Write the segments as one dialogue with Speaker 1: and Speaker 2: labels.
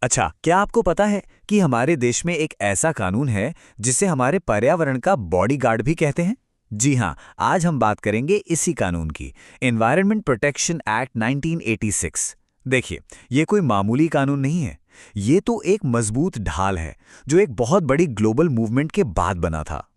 Speaker 1: अच्छा, क्या आपको पता है कि हमारे देश में एक ऐसा कानून है जिसे हमारे पर्यावरण का बॉडीगार्ड भी कहते हैं? जी हाँ, आज हम बात करेंगे इसी कानून की, एनवायरनमेंट प्रोटेक्शन एक्ट 1986। देखिए, ये कोई मामूली कानून नहीं है। ये तो एक मजबूत ढाल है जो एक बहुत बड़ी ग्लोबल मूवमेंट के बाद बना था।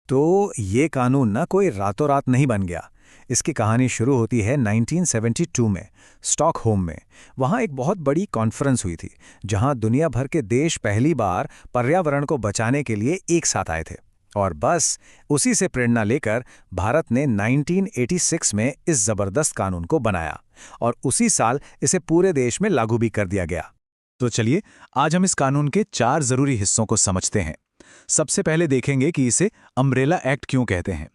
Speaker 2: तो ये कानून ना कोई रातों रात नहीं बन गया। इसकी कहानी शुरू होती है 1972 में, स्टॉकहोम में। वहाँ एक बहुत बड़ी कॉन्फ्रेंस हुई थी, जहाँ दुनिया भर के देश पहली बार पर्यावरण को बचाने के लिए एक साथ आए थे। और बस उसी से प्रेरणा लेकर भारत ने 1986 में इस जबरदस्त कानून को बनाया, और उसी साल इसे पूरे देश में लागू भी कर दिया गया।
Speaker 3: तो चलिए, आज हम इस कानून के 4 जरूरी हिस्सों को समझते हैं। सबसे पहले देखेंगे कि इसे अम्ब्रेला एक्ट क्यों कहते हैं।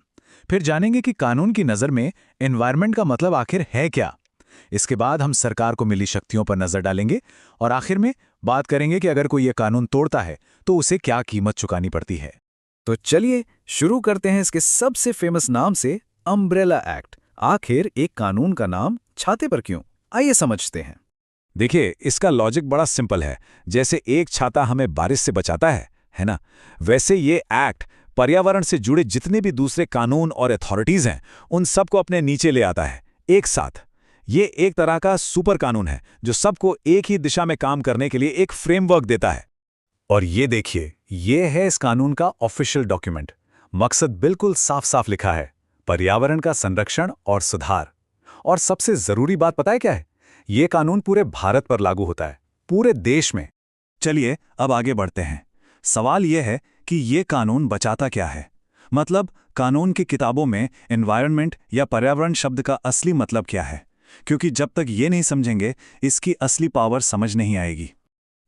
Speaker 3: फिर जानेंगे कि कानून की नज़र में एनवायरनमेंट का मतलब आखिर है क्या। इसके बाद हम सरकार को मिली शक्तियों पर नजर डालेंगे और आखिर में बात करेंगे कि अगर कोई ये कानून तोड़ता है तो उसे क्या कीमत चुकानी पड़ती है।
Speaker 2: तो चलिए शुरू करते हैं इसके सबसे फेमस नाम से, अम्ब्रेला एक्ट। आखिर एक कानून का नाम छाते पर क्यों, आइए समझते हैं।
Speaker 3: देखिए, इसका लॉजिक बड़ा सिंपल है। जैसे एक छाता हमें बारिश से बचाता है ना? वैसे ये एक्ट पर्यावरण से जुड़े जितने भी दूसरे कानून और अथॉरिटीज हैं, उन सबको अपने नीचे ले आता है एक साथ। ये एक तरह का सुपर कानून है जो सबको एक ही दिशा में काम करने के लिए एक फ्रेमवर्क देता है।
Speaker 2: और ये देखिए, ये है इस कानून का ऑफिशियल डॉक्यूमेंट। मकसद बिल्कुल साफ साफ लिखा है, पर्यावरण का संरक्षण और सुधार। और सबसे जरूरी बात पता है क्या है? ये कानून पूरे भारत पर लागू होता है, पूरे देश में।
Speaker 3: चलिए अब आगे बढ़ते हैं। सवाल यह है कि ये कानून बचाता क्या है। मतलब कानून की किताबों में एनवायरनमेंट या पर्यावरण शब्द का असली मतलब क्या है, क्योंकि जब तक ये नहीं समझेंगे इसकी असली पावर समझ नहीं आएगी।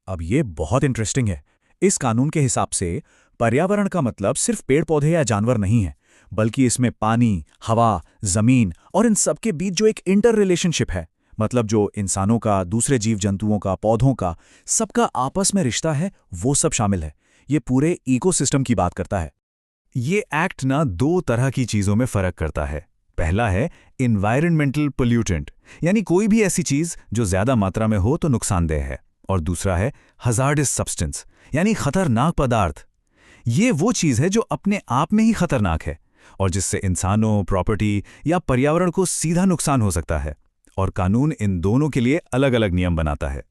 Speaker 2: अब ये बहुत इंटरेस्टिंग है। इस कानून के हिसाब से पर्यावरण का मतलब सिर्फ पेड़ पौधे या जानवर नहीं है, बल्कि इसमें पानी, हवा, जमीन और इन सबके बीच जो एक इंटर रिलेशनशिप है, मतलब जो इंसानों का, दूसरे जीव जंतुओं का, पौधों का, सबका आपस में रिश्ता है, वो सब शामिल है। ये पूरे इकोसिस्टम की बात करता है। ये एक्ट ना दो तरह की चीजों में फर्क करता है। पहला है इन्वायरमेंटल पोल्यूटेंट, यानी कोई भी ऐसी चीज जो ज्यादा मात्रा में हो तो नुकसानदेह है। और दूसरा है हजार्डस सब्सटेंस, यानी खतरनाक पदार्थ। ये वो चीज है जो अपने आप में ही खतरनाक है और जिससे इंसानों, प्रॉपर्टी या पर्यावरण को सीधा नुकसान हो सकता है। और कानून इन दोनों के लिए अलग अलग नियम बनाता है।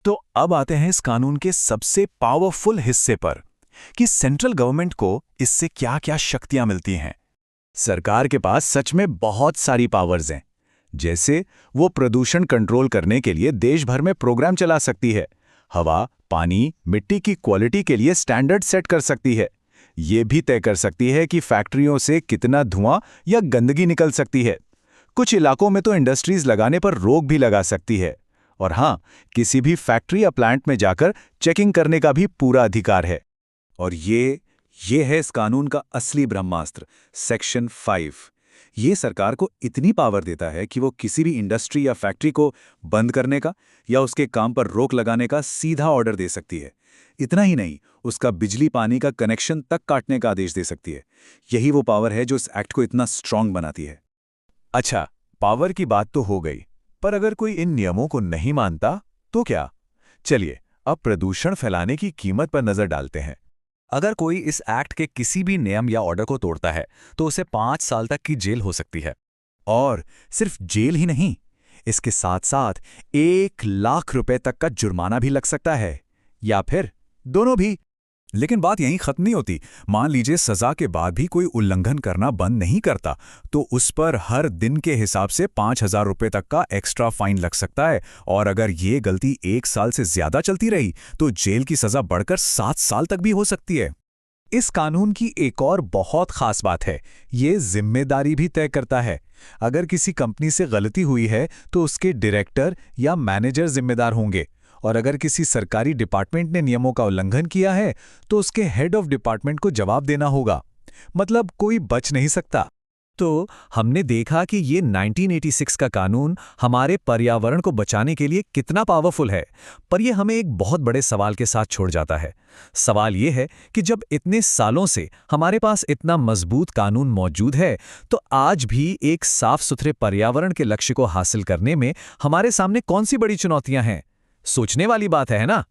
Speaker 3: तो अब आते हैं इस कानून के सबसे पावरफुल हिस्से पर, कि सेंट्रल गवर्नमेंट को इससे क्या-क्या शक्तियां मिलती हैं। सरकार के पास सच में बहुत सारी पावर्स हैं। जैसे वो प्रदूषण कंट्रोल करने के लिए देश भर में प्रोग्राम चला सकती है, हवा, पानी, मिट्टी की क्वालिटी के लिए स्टैंडर्ड सेट कर सकती है, ये भी तय कर सकती है कि फैक्ट्रियों से कितना धुआं या गंदगी निकल सकती है। कुछ इलाकों में तो इंडस्ट्रीज लगाने पर रोक भी लगा सकती है। और हाँ, किसी भी फैक्ट्री या प्लांट में जाकर चेकिंग करने का भी पूरा अधिकार है। और ये है इस कानून का असली ब्रह्मास्त्र, सेक्शन 5। ये सरकार को इतनी पावर देता है कि वो किसी भी इंडस्ट्री या फैक्ट्री को बंद करने का या उसके काम पर रोक लगाने का सीधा ऑर्डर दे सकती है। इतना ही नहीं, उसका बिजली पानी का कनेक्शन तक काटने का आदेश दे सकती है। यही वो पावर है जो इस एक्ट को इतना स्ट्रांग बनाती है।
Speaker 2: अच्छा, पावर की बात तो हो गई, पर अगर कोई इन नियमों को नहीं मानता तो क्या? चलिए अब प्रदूषण फैलाने की कीमत पर नजर डालते हैं। अगर कोई इस एक्ट के किसी भी नियम या ऑर्डर को तोड़ता है तो उसे 5 साल तक की जेल हो सकती है। और सिर्फ जेल ही नहीं, इसके साथ साथ 1 लाख रुपए तक का जुर्माना भी लग सकता है, या फिर दोनों भी। लेकिन बात यहीं खत्म नहीं होती। मान लीजिए सजा के बाद भी कोई उल्लंघन करना बंद नहीं करता, तो उस पर हर दिन के हिसाब से 5,000 रुपए तक का एक्स्ट्रा फाइन लग सकता है। और अगर ये गलती 1 साल से ज्यादा चलती रही तो जेल की सजा बढ़कर 7 साल तक भी हो सकती है। इस कानून की एक और बहुत खास बात है, ये जिम्मेदारी भी तय करता है। अगर किसी कंपनी से गलती हुई है तो उसके डायरेक्टर या मैनेजर जिम्मेदार होंगे, और अगर किसी सरकारी डिपार्टमेंट ने नियमों का उल्लंघन किया है तो उसके हेड ऑफ डिपार्टमेंट को जवाब देना होगा। मतलब कोई बच नहीं सकता। तो हमने देखा कि ये 1986 का कानून हमारे पर्यावरण को बचाने के लिए कितना पावरफुल है, पर यह हमें एक बहुत बड़े सवाल के साथ छोड़ जाता है। सवाल यह है कि जब इतने सालों से हमारे पास इतना मजबूत कानून मौजूद है, तो आज भी एक साफ सुथरे पर्यावरण के लक्ष्य को हासिल करने में हमारे सामने कौन सी बड़ी चुनौतियां हैं? सोचने वाली बात है ना?